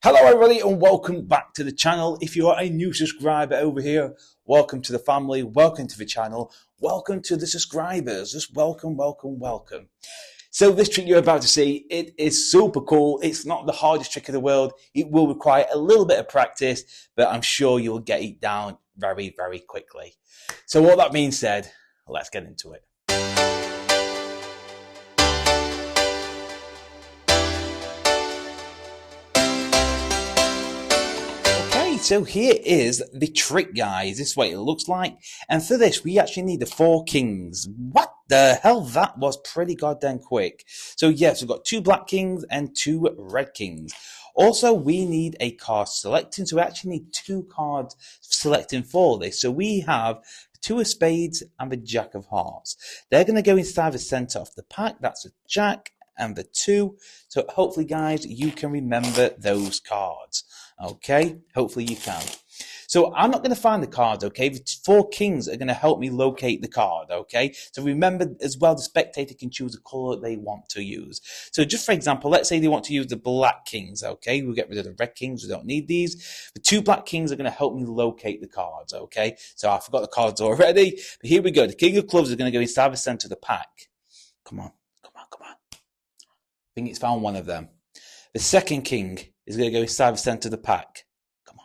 Hello everybody and welcome back to the channel. If you are a new subscriber over here, welcome to the family, welcome to the channel, welcome to the subscribers, just welcome. So this trick you're about to see, it is super cool. It's not the hardest trick in the world. It will require a little bit of practice, but I'm sure you'll get it down very quickly. So all that being said, let's get into it. So here is the trick, guys. This is what it looks like. And for this, we actually need the 4 kings. What the hell? That was pretty goddamn quick. So yes, we've got 2 black kings and 2 red kings. Also, we need a card selecting. So we actually need 2 cards selecting for this. So we have the 2 of spades and the jack of hearts. They're going to go inside the center of the pack. That's the jack and the 2. So hopefully, guys, you can remember those cards. Okay, hopefully you can. So I'm not going to find the cards, okay? The 4 kings are going to help me locate the card, okay? So remember as well, the spectator can choose the color they want to use. So just for example, let's say they want to use the black kings, okay? We'll get rid of the red kings, we don't need these. The 2 black kings are going to help me locate the cards, okay? So I forgot the cards already, but here we go. The king of clubs is going to go inside the center of the pack. Come on. I think it's found one of them. The second king is going to go inside the center of the pack. Come on.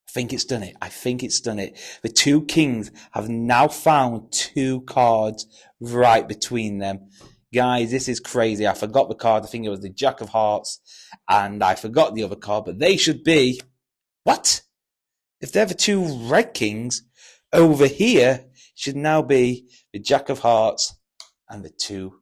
I think it's done it. The 2 kings have now found 2 cards right between them. Guys, this is crazy. I forgot the card. I think it was the jack of hearts. And I forgot the other card. But they should be... What? If they're the 2 red kings, over here should now be the jack of hearts and the 2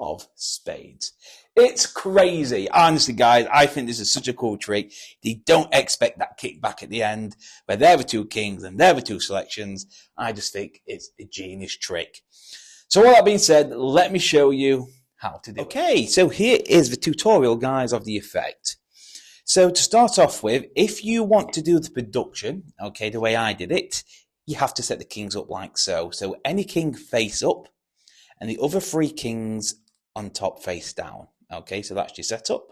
of spades. It's crazy. Honestly, guys, I think this is such a cool trick. They don't expect that kickback at the end, where they're the 2 kings and they're the 2 selections. I just think it's a genius trick. So all that being said, let me show you how to do it. Okay, so here is the tutorial, guys, of the effect. So to start off with, if you want to do the production, okay, the way I did it, you have to set the kings up like so. So any king face up and the other 3 kings on top face down. Okay, so that's your setup.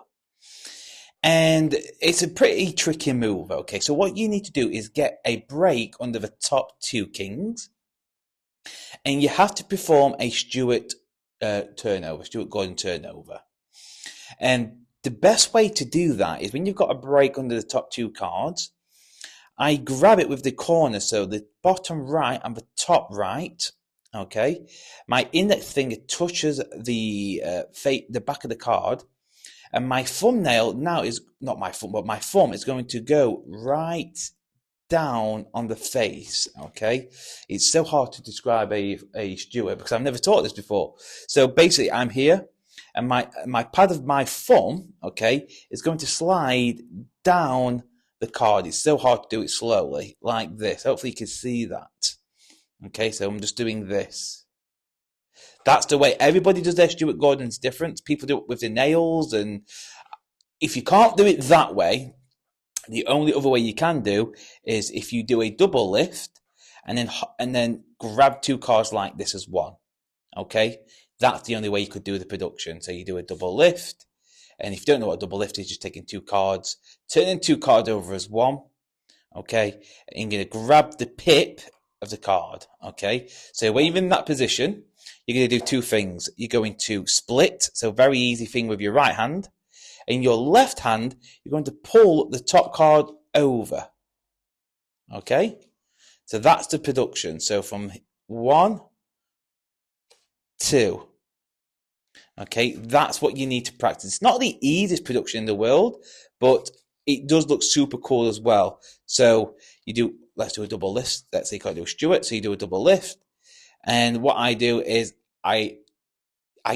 And it's a pretty tricky move, okay? So what you need to do is get a break under the top 2 kings. And you have to perform a Stuart Gordon turnover. And the best way to do that is when you've got a break under the top 2 cards, I grab it with the corner, so the bottom right and the top right. Okay, my index finger touches the back of the card, and my thumbnail now is not my thumb, but my thumb is going to go right down on the face. Okay, it's so hard to describe a Stuart because I've never taught this before. So basically, I'm here, and my pad of my thumb, okay, is going to slide down the card. It's so hard to do it slowly, like this. Hopefully, you can see that. Okay, so I'm just doing this. That's the way everybody does their Stuart Gordon's different. People do it with the nails, and if you can't do it that way, the only other way you can do is if you do a double lift and then grab 2 cards like this as one. Okay, that's the only way you could do the production. So you do a double lift, and if you don't know what a double lift is, just taking 2 cards, turning 2 cards over as one. Okay, and you're going to grab the pip of the card. Okay, so when you're in that position, you're going to do 2 things. You're going to split, so very easy thing with your right hand. In your left hand, you're going to pull the top card over. Okay, so that's the production. So from 1, 2. Okay, that's what you need to practice. It's not the easiest production in the world, but it does look super cool as well. So you do, let's do a double lift. Let's say you can't do a Stuart, so you do a double lift. And what I do is I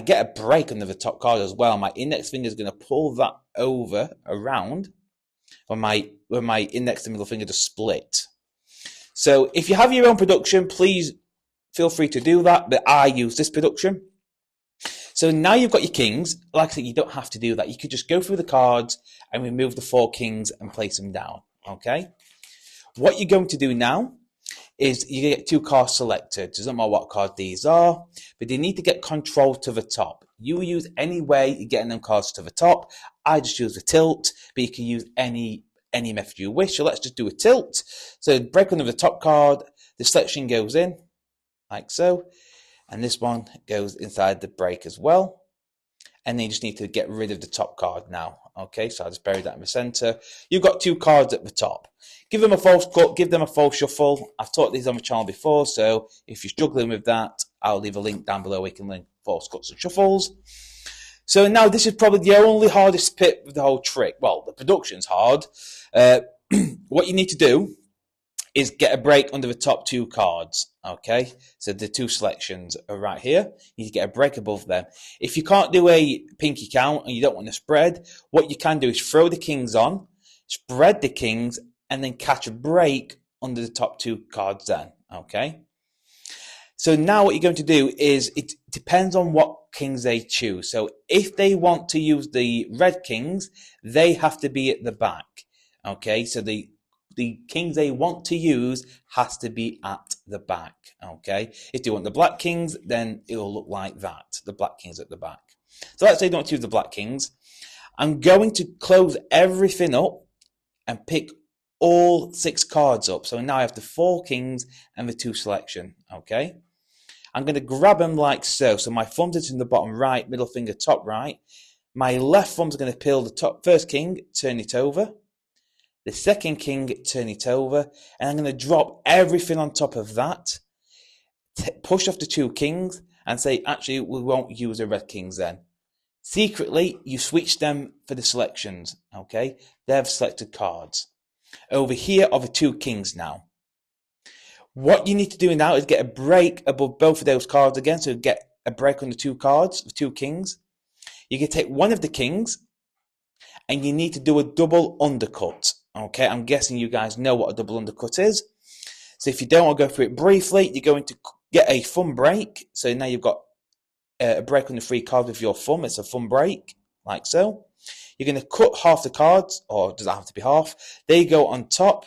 get a break under the top card as well. My index finger is going to pull that over around when my index and middle finger just split. So if you have your own production, please feel free to do that. But I use this production. So now you've got your kings. Like I said, you don't have to do that. You could just go through the cards and remove the 4 kings and place them down. Okay. What you're going to do now is you get 2 cards selected. It doesn't matter what card these are, but they need to get control to the top. You use any way you're getting them cards to the top. I just use a tilt, but you can use any method you wish. So let's just do a tilt. So break under the top card, the selection goes in, like so. And this one goes inside the break as well. And then you just need to get rid of the top card now. Okay, so I'll just bury that in the center. You've got 2 cards at the top. Give them a false cut, give them a false shuffle. I've taught these on the channel before, so if you're struggling with that, I'll leave a link down below where you can link false cuts and shuffles. So now this is probably the only hardest bit of the whole trick. Well, the production's hard. What you need to do is get a break under the top 2 cards, okay? So the 2 selections are right here. You need to get a break above them. If you can't do a pinky count and you don't want to spread, what you can do is throw the kings on, spread the kings, and then catch a break under the top 2 cards then, okay? So now what you're going to do is, it depends on what kings they choose. So if they want to use the red kings, they have to be at the back, okay? So the kings they want to use has to be at the back, okay? If they want the black kings, then it will look like that, the black kings at the back. So let's say they don't want to use the black kings. I'm going to close everything up and pick all 6 cards up. So now I have the 4 kings and the 2 selection, okay? I'm going to grab them like so. So my thumbs is in the bottom right, middle finger top right. My left thumb's going to peel the top first king, turn it over. The second king, turn it over. And I'm going to drop everything on top of that. Push off the 2 kings and say, actually, we won't use the red kings then. Secretly, you switch them for the selections, okay? They've selected cards. Over here are the 2 kings now. What you need to do now is get a break above both of those cards again. So get a break on the 2 cards, the 2 kings. You can take one of the kings and you need to do a double undercut. Okay, I'm guessing you guys know what a double undercut is. So if you don't, I'll go through it briefly. You're going to get a thumb break. So now you've got a break on the 3 cards with your thumb. It's a thumb break, like so. You're going to cut half the cards, or does that have to be half? They go on top,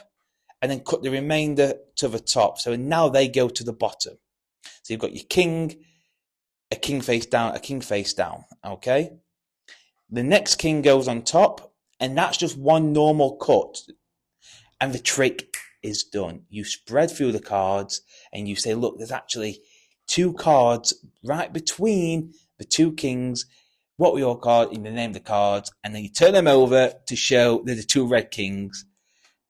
and then cut the remainder to the top. So now they go to the bottom. So you've got your king, a king face down, a king face down, okay? The next king goes on top, and that's just one normal cut. And the trick is done. You spread through the cards, and you say, look, there's actually 2 cards right between the 2 kings. What were your cards? You name the cards, and then you turn them over to show that the 2 red kings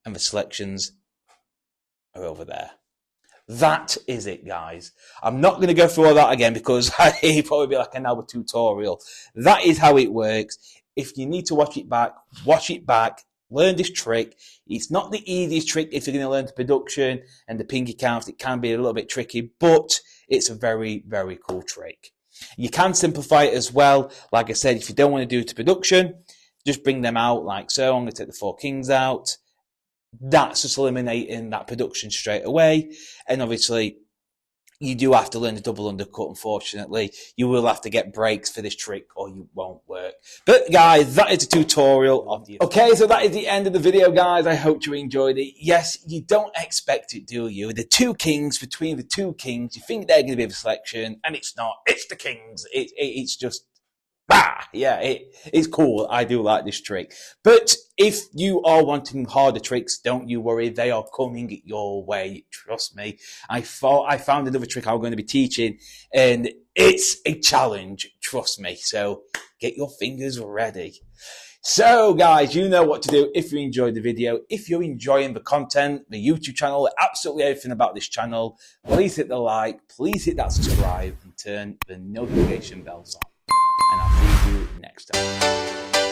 and the selections are over there. That is it, guys. I'm not going to go through all that again because it'd probably be like an hour tutorial. That is how it works. If you need to watch it back, learn this trick. It's not the easiest trick if you're going to learn the production and the pinky counts. It can be a little bit tricky, but it's a very, very cool trick. You can simplify it as well. Like I said, if you don't want to do it to production, just bring them out like so. I'm going to take the 4 kings out. That's just eliminating that production straight away. And obviously, you do have to learn the double undercut, unfortunately. You will have to get breaks for this trick or you won't work. But guys, that is a tutorial of the... Okay, so that is the end of the video, guys. I hope you enjoyed it. Yes, you don't expect it, do you? The 2 kings, between the 2 kings, you think they're going to be a selection, and it's not. It's the kings. It's just... Yeah, it's cool. I do like this trick. But if you are wanting harder tricks, don't you worry. They are coming your way. Trust me. I found another trick I'm going to be teaching, and it's a challenge. Trust me. So get your fingers ready. So, guys, you know what to do if you enjoyed the video. If you're enjoying the content, the YouTube channel, absolutely everything about this channel, please hit the like, please hit that subscribe, and turn the notification bells on. And I'll see you next time.